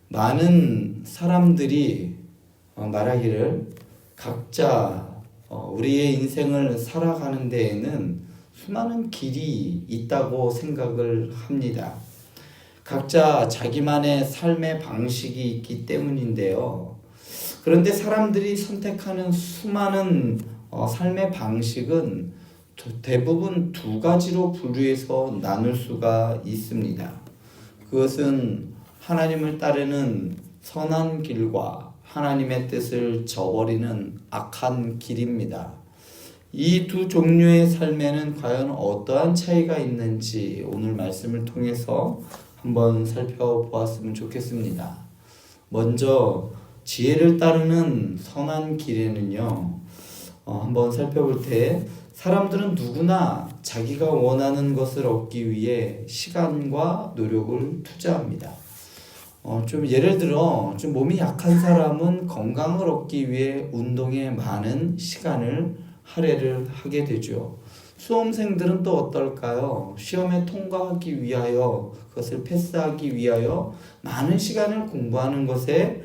많은 사람들이 말하기를 각자 우리의 인생을 살아가는 데에는 수많은 길이 있다고 생각을 합니다. 각자 자기만의 삶의 방식이 있기 때문인데요. 그런데 사람들이 선택하는 수많은 삶의 방식은 대부분 두 가지로 분류해서 나눌 수가 있습니다. 그것은 하나님을 따르는 선한 길과 하나님의 뜻을 저버리는 악한 길입니다. 이 두 종류의 삶에는 과연 어떠한 차이가 있는지 오늘 말씀을 통해서 한번 살펴보았으면 좋겠습니다. 먼저 지혜를 따르는 선한 길에는요, 한번 살펴볼 때 사람들은 누구나 자기가 원하는 것을 얻기 위해 시간과 노력을 투자합니다. 좀 예를 들어 좀 몸이 약한 사람은 건강을 얻기 위해 운동에 많은 시간을 할애를 하게 되죠. 수험생들은 또 어떨까요? 시험에 통과하기 위하여 그것을 패스하기 위하여 많은 시간을 공부하는 것에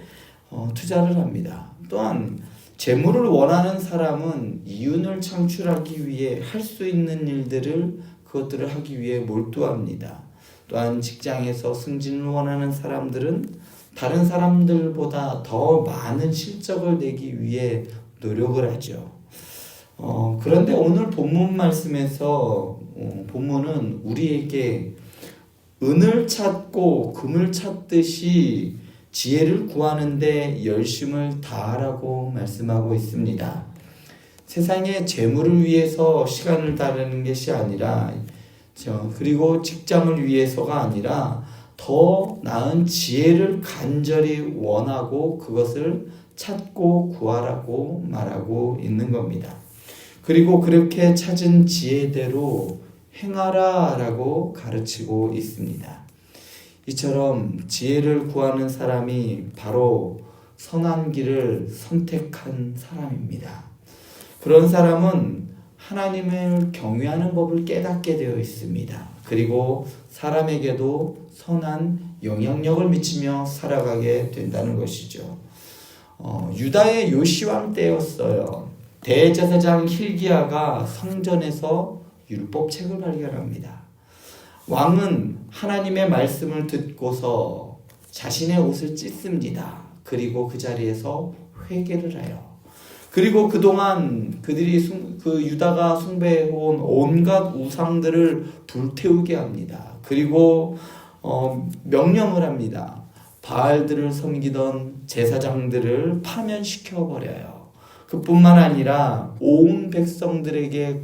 투자를 합니다. 또한 재물을 원하는 사람은 이윤을 창출하기 위해 할 수 있는 그것들을 하기 위해 몰두합니다. 또한 직장에서 승진을 원하는 사람들은 다른 사람들보다 더 많은 실적을 내기 위해 노력을 하죠. 그런데 오늘 본문 말씀에서 본문은 우리에게 은을 찾고 금을 찾듯이 지혜를 구하는데 열심을 다하라고 말씀하고 있습니다. 세상의 재물을 위해서 시간을 다르는 것이 아니라 그리고 직장을 위해서가 아니라 더 나은 지혜를 간절히 원하고 그것을 찾고 구하라고 말하고 있는 겁니다. 그리고 그렇게 찾은 지혜대로 행하라 라고 가르치고 있습니다. 이처럼 지혜를 구하는 사람이 바로 선한 길을 선택한 사람입니다. 그런 사람은 하나님을 경외하는 법을 깨닫게 되어 있습니다. 그리고 사람에게도 선한 영향력을 미치며 살아가게 된다는 것이죠. 유다의 요시왕 때였어요. 대제사장 hil기야가 성전에서 율법책을 발견합니다. 왕은 하나님의 말씀을 듣고서 자신의 옷을 찢습니다. 그리고 그 자리에서 회개를 해요. 그리고 그동안 유다가 숭배해온 온갖 우상들을 불태우게 합니다. 그리고 명령을 합니다. 바알들을 섬기던 제사장들을 파면시켜 버려요. 그뿐만 아니라 온 백성들에게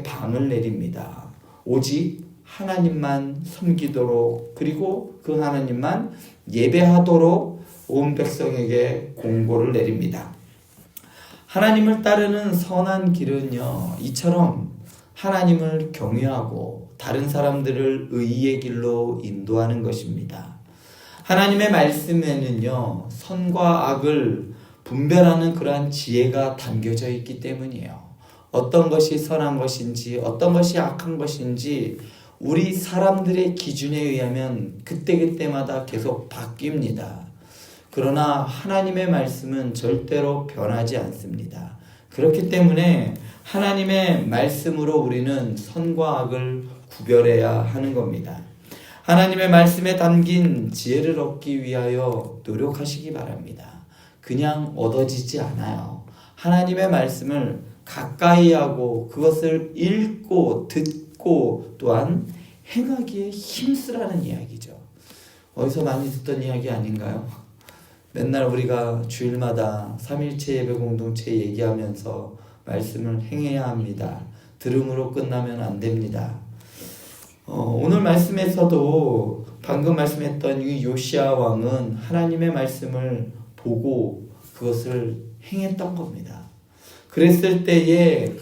방을 내립니다. 오직 하나님만 섬기도록 그리고 그 하나님만 예배하도록 온 백성에게 공고를 내립니다. 하나님을 따르는 선한 길은요, 이처럼 하나님을 경외하고 다른 사람들을 의의 길로 인도하는 것입니다. 하나님의 말씀에는요, 선과 악을 분별하는 그러한 지혜가 담겨져 있기 때문이에요. 어떤 것이 선한 것인지 어떤 것이 악한 것인지 우리 사람들의 기준에 의하면 그때그때마다 계속 바뀝니다. 그러나 하나님의 말씀은 절대로 변하지 않습니다. 그렇기 때문에 하나님의 말씀으로 우리는 선과 악을 구별해야 하는 겁니다. 하나님의 말씀에 담긴 지혜를 얻기 위하여 노력하시기 바랍니다. 그냥 얻어지지 않아요. 하나님의 말씀을 가까이 하고 그것을 읽고 듣고 또한 행하기에 힘쓰라는 이야기죠. 어디서 많이 듣던 이야기 아닌가요? 맨날 우리가 주일마다 삼일체 예배 공동체 얘기하면서 말씀을 행해야 합니다. 들음으로 끝나면 안 됩니다. 오늘 말씀에서도 방금 말씀했던 이 요시야 왕은 하나님의 말씀을 보고 그것을 행했던 겁니다. 그랬을 때에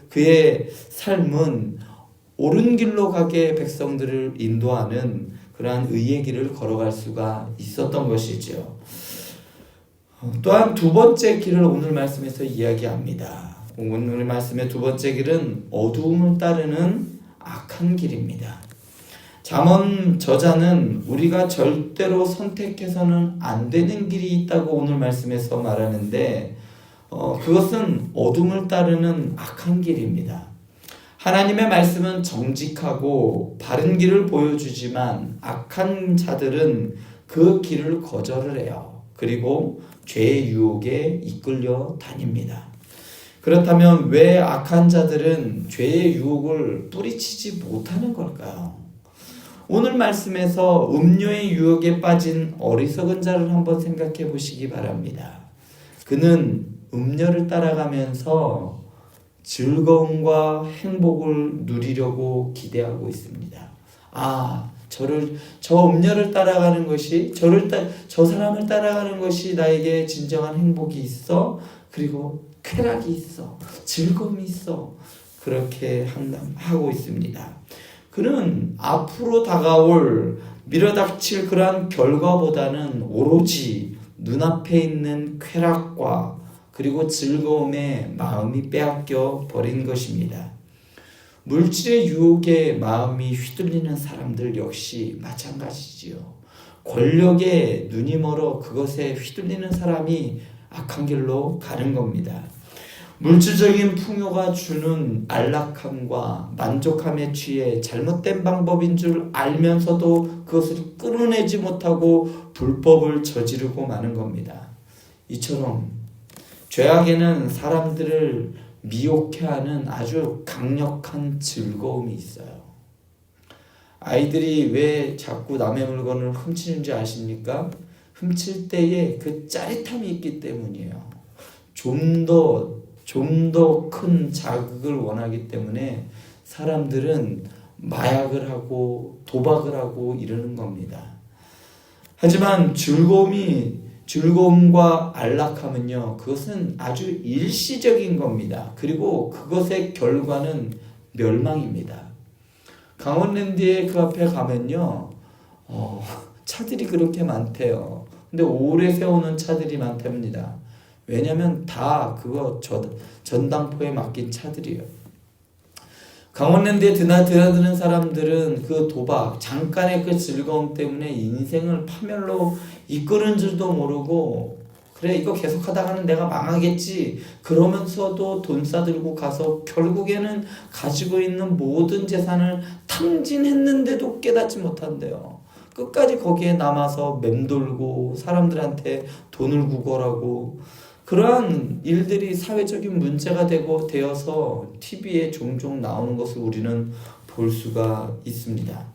그의 삶은 옳은 길로 가게 백성들을 인도하는 그러한 의의 길을 걸어갈 수가 있었던 것이죠. 또한 두 번째 길을 오늘 말씀에서 이야기합니다. 오늘 말씀의 두 번째 길은 어두움을 따르는 악한 길입니다. 잠언 저자는 우리가 절대로 선택해서는 안 되는 길이 있다고 오늘 말씀에서 말하는데 그것은 어둠을 따르는 악한 길입니다. 하나님의 말씀은 정직하고 바른 길을 보여주지만 악한 자들은 그 길을 거절을 해요. 그리고 죄의 유혹에 이끌려 다닙니다. 그렇다면 왜 악한 자들은 죄의 유혹을 뿌리치지 못하는 걸까요? 오늘 말씀에서 음료의 유혹에 빠진 어리석은 자를 한번 생각해 보시기 바랍니다. 그는 음료를 따라가면서 즐거움과 행복을 누리려고 기대하고 있습니다. 저 음료를 따라가는 것이, 저 사람을 따라가는 것이 나에게 진정한 행복이 있어. 그리고 쾌락이 있어. 즐거움이 있어. 그렇게 하고 있습니다. 그는 앞으로 다가올 밀어닥칠 그러한 결과보다는 오로지 눈앞에 있는 쾌락과 그리고 즐거움에 마음이 빼앗겨 버린 것입니다. 물질의 유혹에 마음이 휘둘리는 사람들 역시 마찬가지지요. 권력에 눈이 멀어 그것에 휘둘리는 사람이 악한 길로 가는 겁니다. 물질적인 풍요가 주는 안락함과 만족함에 취해 잘못된 방법인 줄 알면서도 그것을 끊어내지 못하고 불법을 저지르고 마는 겁니다. 이처럼 죄악에는 사람들을 미혹해 하는 아주 강력한 즐거움이 있어요. 아이들이 왜 자꾸 남의 물건을 훔치는지 아십니까? 훔칠 때에 그 짜릿함이 있기 때문이에요. 좀 더 큰 자극을 원하기 때문에 사람들은 마약을 하고 도박을 하고 이러는 겁니다. 하지만 즐거움과 안락함은요, 그것은 아주 일시적인 겁니다. 그리고 그것의 결과는 멸망입니다. 강원랜드에 그 앞에 가면요, 차들이 그렇게 많대요. 근데 오래 세우는 차들이 많답니다. 왜냐면 다 그거 전당포에 맡긴 차들이에요. 강원랜드에 드나드는 사람들은 그 도박, 잠깐의 그 즐거움 때문에 인생을 파멸로 이끄는 줄도 모르고, 그래 이거 계속 하다가는 내가 망하겠지 그러면서도 돈 싸들고 가서 결국에는 가지고 있는 모든 재산을 탕진했는데도 깨닫지 못한대요. 끝까지 거기에 남아서 맴돌고 사람들한테 돈을 구걸하고, 그러한 일들이 사회적인 문제가 되어서 TV에 종종 나오는 것을 우리는 볼 수가 있습니다.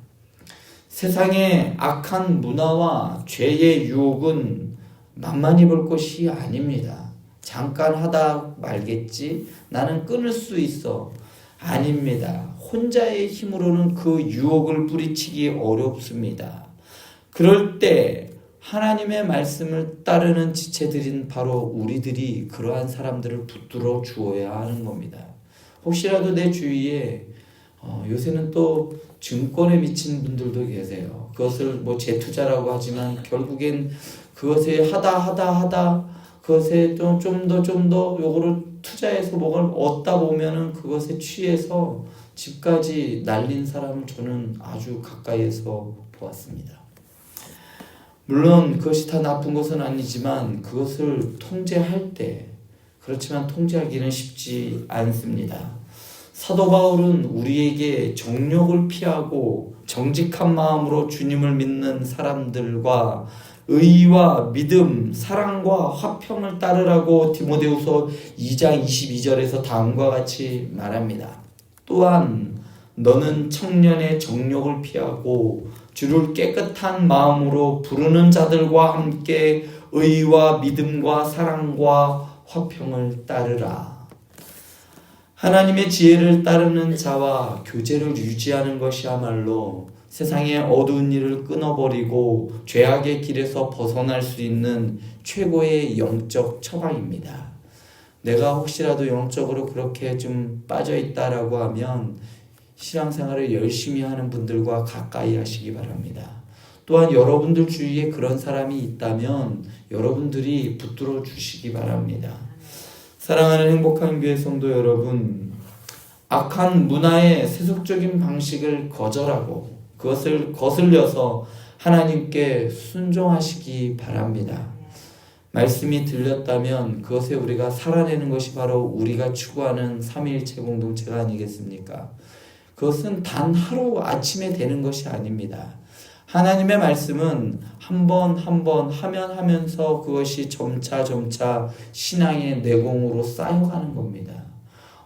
세상의 악한 문화와 죄의 유혹은 만만히 볼 것이 아닙니다. 잠깐 하다 말겠지? 나는 끊을 수 있어. 아닙니다. 혼자의 힘으로는 그 유혹을 뿌리치기 어렵습니다. 그럴 때 하나님의 말씀을 따르는 지체들인 바로 우리들이 그러한 사람들을 붙들어 주어야 하는 겁니다. 혹시라도 내 주위에 요새는 또 증권에 미친 분들도 계세요. 그것을 재투자라고 하지만 결국엔 그것에 하다 그것에 좀 더 요거를 투자해서 뭐를 얻다 보면은 그것에 취해서 집까지 날린 사람을 저는 아주 가까이에서 보았습니다. 물론 그것이 다 나쁜 것은 아니지만 그것을 통제할 때, 그렇지만 통제하기는 쉽지 않습니다. 사도 바울은 우리에게 정욕을 피하고 정직한 마음으로 주님을 믿는 사람들과 의와 믿음, 사랑과 화평을 따르라고 디모데후서 2장 22절에서 다음과 같이 말합니다. 또한 너는 청년의 정욕을 피하고 주를 깨끗한 마음으로 부르는 자들과 함께 의와 믿음과 사랑과 화평을 따르라. 하나님의 지혜를 따르는 자와 교제를 유지하는 것이야말로 세상의 어두운 일을 끊어버리고 죄악의 길에서 벗어날 수 있는 최고의 영적 처방입니다. 내가 혹시라도 영적으로 그렇게 좀 빠져있다라고 하면 신앙생활을 열심히 하는 분들과 가까이 하시기 바랍니다. 또한 여러분들 주위에 그런 사람이 있다면 여러분들이 붙들어 주시기 바랍니다. 사랑하는 행복한 교회 성도 여러분, 악한 문화의 세속적인 방식을 거절하고 그것을 거슬려서 하나님께 순종하시기 바랍니다. 말씀이 들렸다면 그것에 우리가 살아내는 것이 바로 우리가 추구하는 삼위일체 공동체가 아니겠습니까? 그것은 단 하루 아침에 되는 것이 아닙니다. 하나님의 말씀은 한 번 한 번 하면서 그것이 점차 신앙의 내공으로 쌓여가는 겁니다.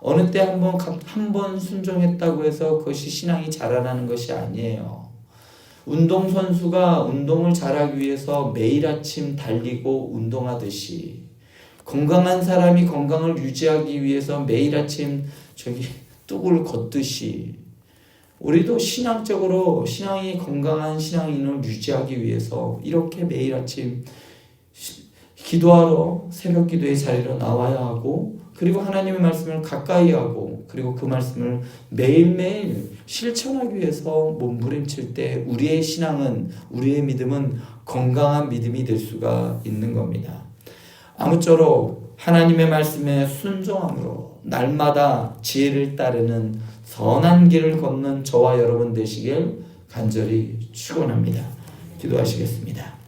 어느 때 한 번 순종했다고 해서 그것이 신앙이 자라나는 것이 아니에요. 운동선수가 운동을 잘하기 위해서 매일 아침 달리고 운동하듯이, 건강한 사람이 건강을 유지하기 위해서 매일 아침 뚝을 걷듯이, 우리도 신앙적으로 신앙이 건강한 신앙인을 유지하기 위해서 이렇게 매일 아침 기도하러 새벽 기도의 자리로 나와야 하고, 그리고 하나님의 말씀을 가까이 하고, 그리고 그 말씀을 매일매일 실천하기 위해서 몸부림칠 때 우리의 신앙은, 우리의 믿음은 건강한 믿음이 될 수가 있는 겁니다. 아무쪼록 하나님의 말씀에 순종함으로 날마다 지혜를 따르는 선한 길을 걷는 저와 여러분 되시길 간절히 축원합니다. 기도하시겠습니다.